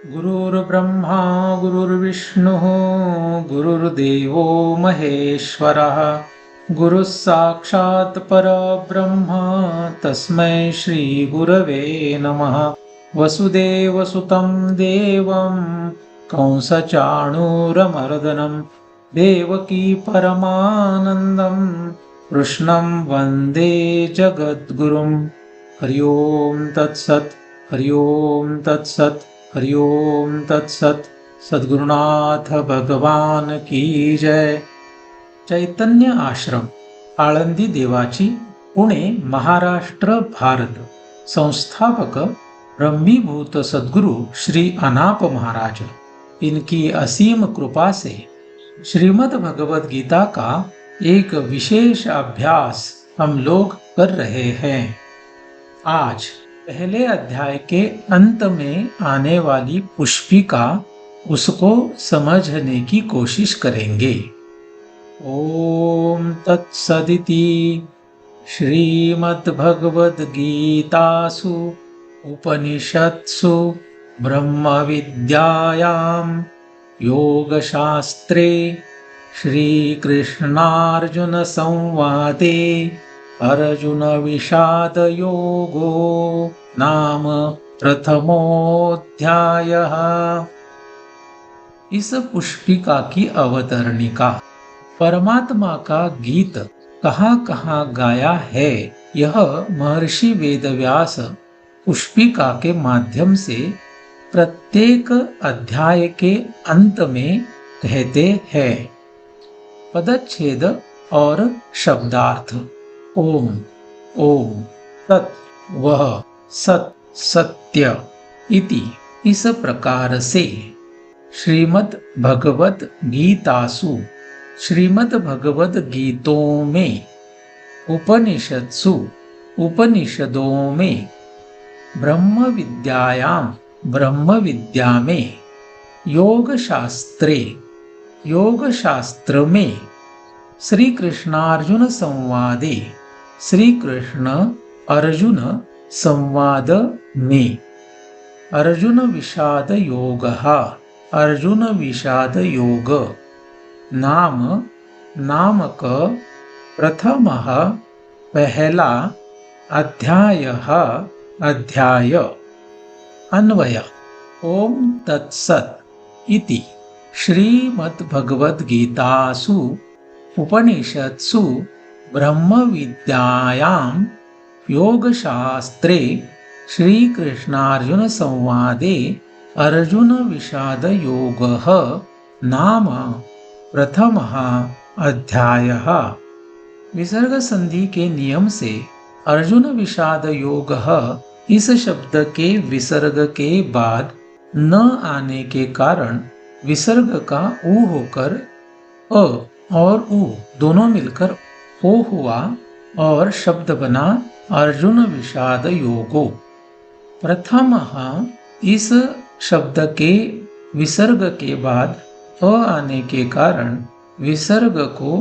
गुरुर्ब्रह्मा गुरुर्विष्णुः गुरुर्देवो महेश्वरः गुरुः साक्षात् परब्रह्म तस्मै श्रीगुरवे नमः। वसुदेवसुतं देवं कंसचाणूरमर्दनं देवकी परमानन्दं कृष्णं वन्दे जगद्गुरुं। हरि ओं तत्सत् हरि ओं तत्सत् हरि ओम तत्सत। सद्गुरुनाथ भगवान की जय। चैतन्य आश्रम आळंदी देवाची पुणे महाराष्ट्र भारत। संस्थापक ब्रह्मीभूत सद्गुरु श्री अनाप महाराज। इनकी असीम कृपा से श्रीमद् भगवद गीता का एक विशेष अभ्यास हम लोग कर रहे हैं। आज पहले अध्याय के अंत में आने वाली पुष्पिका उसको समझने की कोशिश करेंगे। ओम तत्सदिति श्रीमद्भगवद्गीतासु उपनिषत्सु ब्रह्म विद्यायां योगशास्त्रे श्रीकृष्णार्जुन संवादे अर्जुन विषाद योगो नाम प्रथमोऽध्यायः। इस पुष्पिका की अवतरणिका परमात्मा का गीत कहाँ कहाँ गाया है, यह महर्षि वेदव्यास पुष्पिका के माध्यम से प्रत्येक अध्याय के अंत में कहते हैं। पदच्छेद और शब्दार्थ। ओम ओम तत् वह सत सत्य इति इस प्रकार से श्रीमद् भगवद गीतासु श्रीमद् भगवद गीतों में उपनिषत्सु उपनिषदों में ब्रह्म विद्यायाम ब्रह्म विद्या में योग शास्त्र में श्री कृष्णार्जुन संवादे श्री कृष्ण अर्जुन संवाद में अर्जुन विषाद योग नामक प्रथमः पहला अध्याय। अन्वय। ओम तत्सत् इति श्रीमद्भगवद्गीतासु उपनिषत्सु ब्रह्म विद्यायां योगशास्त्रे श्रीकृष्णार्जुन संवादे अर्जुन विषाद योगः नाम प्रथमः अध्यायः। विसर्ग संधि के नियम से अर्जुन विषाद योगः इस शब्द के विसर्ग के बाद न आने के कारण विसर्ग का ऊ होकर अ और उ दोनों मिलकर ओ हुआ और शब्द बना अर्जुन विषाद योगो। प्रथमः इस शब्द के विसर्ग के बाद अ आने के कारण विसर्ग को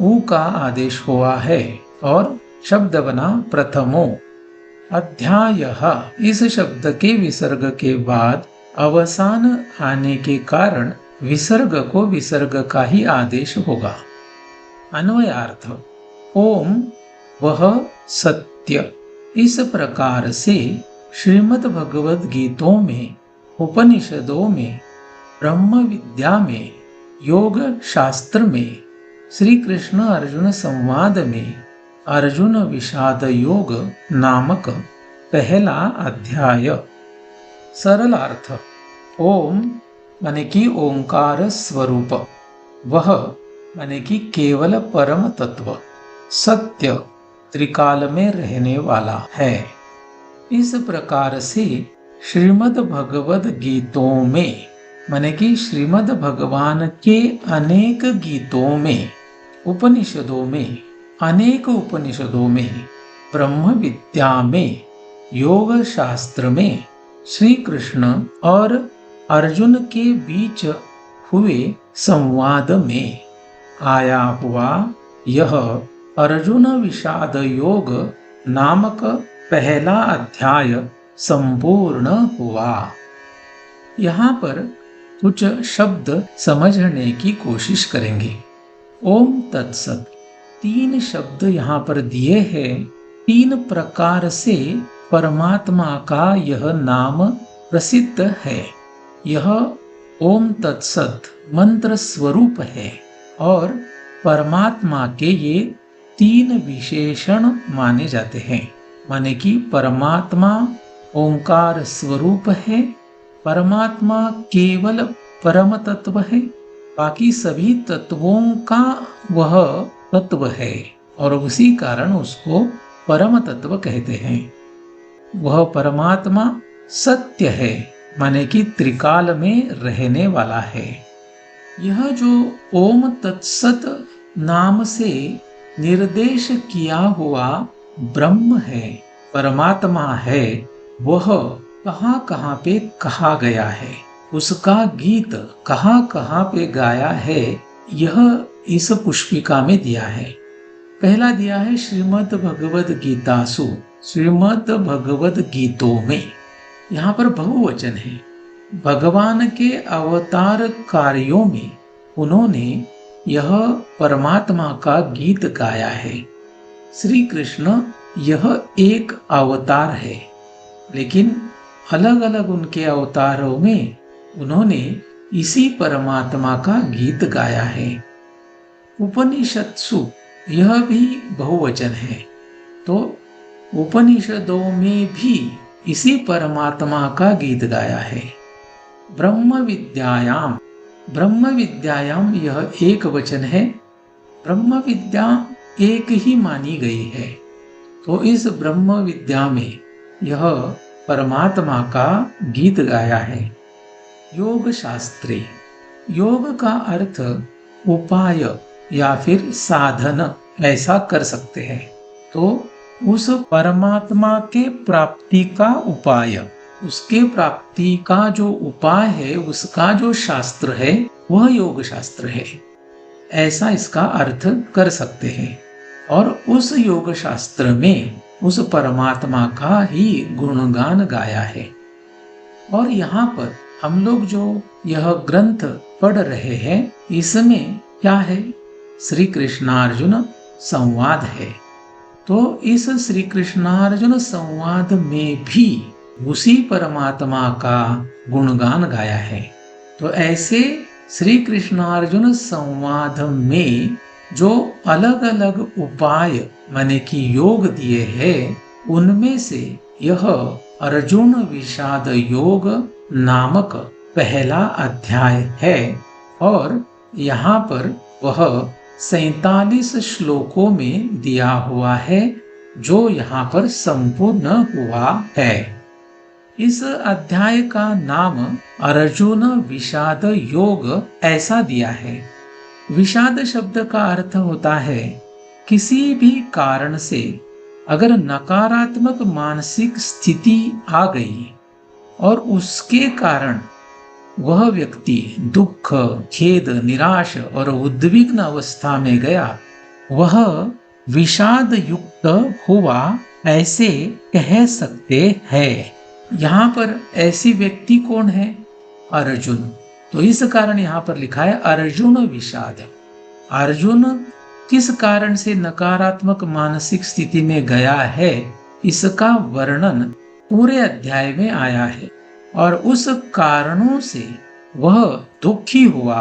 उ का आदेश हुआ है और शब्द बना प्रथमो। अध्यायः इस शब्द के विसर्ग के बाद अवसान आने के कारण विसर्ग को विसर्ग का ही आदेश होगा। अन्वयार्थ। ओम वह सत्य। इस प्रकार से श्रीमद् भगवद गीतों में उपनिषदों में ब्रह्म विद्या में योग शास्त्र में श्री कृष्ण अर्जुन संवाद में अर्जुन विषाद योग नामक पहला अध्याय। सरलार्थ। ओम माने कि ओंकार स्वरूप, वह माने कि केवल परम तत्व, सत्य त्रिकाल में रहने वाला है। इस प्रकार से श्रीमद् भगवद गीतों में माने कि श्रीमद् भगवान के अनेक गीतों में उपनिषदों में अनेक उपनिषदों में ब्रह्म विद्या में योग शास्त्र में श्री कृष्ण और अर्जुन के बीच हुए संवाद में आया हुआ यह अर्जुन विषाद योग नामक पहला अध्याय संपूर्ण हुआ। यहाँ पर कुछ शब्द समझने की कोशिश करेंगे। ओम तत्सत, 3 शब्द यहाँ पर दिए हैं। 3 प्रकार से परमात्मा का यह नाम प्रसिद्ध है। यह ओम तत्सत मंत्र स्वरूप है और परमात्मा के ये 3 विशेषण माने जाते हैं। माने कि परमात्मा ओंकार स्वरूप है, परमात्मा केवल परम तत्व है, बाकी सभी तत्वों का वह तत्व है और उसी कारण उसको परम तत्व कहते हैं। वह परमात्मा सत्य है, माने कि त्रिकाल में रहने वाला है। यह जो ओम तत्सत नाम से निर्देश किया हुआ ब्रह्म है, परमात्मा है, वह कहाँ कहाँ पे कहा गया है, उसका गीत कहाँ कहाँ पे गाया है, यह इस पुष्पिका में दिया है। पहला दिया है श्रीमद् भगवद गीतासु, श्रीमद् भगवद गीतों में। यहाँ पर बहुवचन है। भगवान के अवतार कार्यों में उन्होंने यह परमात्मा का गीत गाया है। श्री कृष्ण यह एक अवतार है, लेकिन अलग अलग उनके अवतारों में उन्होंने इसी परमात्मा का गीत गाया है। उपनिषत्सु, यह भी बहुवचन है, तो उपनिषदों में भी इसी परमात्मा का गीत गाया है। ब्रह्म विद्यायाम, ब्रह्म विद्यायाम यह एक वचन है। ब्रह्म विद्या एक ही मानी गई है, तो इस ब्रह्म विद्या में यह परमात्मा का गीत गाया है। योग शास्त्रे, योग का अर्थ उपाय या फिर साधन ऐसा कर सकते हैं। तो उस परमात्मा के प्राप्ति का उपाय, उसके प्राप्ति का जो उपाय है, उसका जो शास्त्र है वह योग शास्त्र है, ऐसा इसका अर्थ कर सकते हैं। और उस योग शास्त्र में उस परमात्मा का ही गुणगान गाया है। और यहाँ पर हम लोग जो यह ग्रंथ पढ़ रहे हैं, इसमें क्या है? श्री कृष्णार्जुन संवाद है। तो इस श्री कृष्णार्जुन संवाद में भी उसी परमात्मा का गुणगान गाया है। तो ऐसे श्री कृष्णार्जुन संवाद में जो अलग अलग उपाय माने कि योग दिए हैं, उनमें से यह अर्जुन विषाद योग नामक पहला अध्याय है। और यहाँ पर वह 47 श्लोकों में दिया हुआ है, जो यहाँ पर संपूर्ण हुआ है। इस अध्याय का नाम अर्जुन विषाद योग ऐसा दिया है। विषाद शब्द का अर्थ होता है किसी भी कारण से अगर नकारात्मक मानसिक स्थिति आ गई और उसके कारण वह व्यक्ति दुख, खेद, निराश और उद्विग्न अवस्था में गया, वह विषाद युक्त हुआ, ऐसे कह सकते हैं। यहाँ पर ऐसी व्यक्ति कौन है? अर्जुन। तो इस कारण यहाँ पर लिखा है अर्जुन विषाद। अर्जुन किस कारण से नकारात्मक मानसिक स्थिति में गया है, इसका वर्णन पूरे अध्याय में आया है। और उस कारणों से वह दुखी हुआ,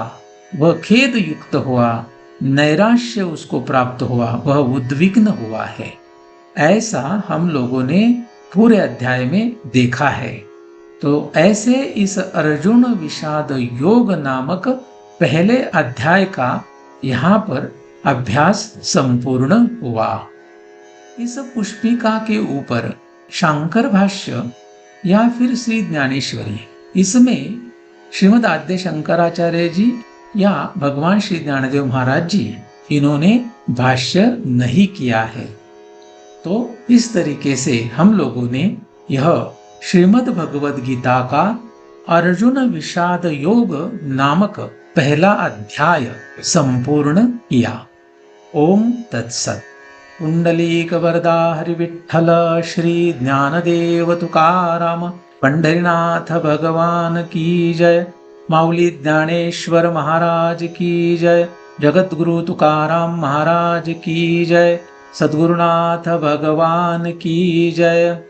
वह खेद युक्त हुआ, नैराश्य उसको प्राप्त हुआ, वह उद्विग्न हुआ है, ऐसा हम लोगों ने पूरे अध्याय में देखा है। तो ऐसे इस अर्जुन विषाद योग नामक पहले अध्याय का यहाँ पर अभ्यास संपूर्ण हुआ। इस पुष्पिका के ऊपर शंकर भाष्य या फिर श्री ज्ञानेश्वरी, इसमें श्रीमद् आद्य शंकराचार्य जी या भगवान श्री ज्ञानदेव महाराज जी, इन्होंने भाष्य नहीं किया है। तो इस तरीके से हम लोगों ने यह श्रीमद् भगवद गीता का अर्जुन विषाद योग नामक पहला अध्याय संपूर्ण किया। ओम तत्सत। पुंडलीक वरदा हरि विठ्ठल श्री ज्ञानदेव तुकाराम पंढरीनाथ भगवान की जय। माऊली ज्ञानेश्वर महाराज की जय। जगद्गुरु तुकाराम महाराज की जय। सद्गुरुनाथ भगवान की जय।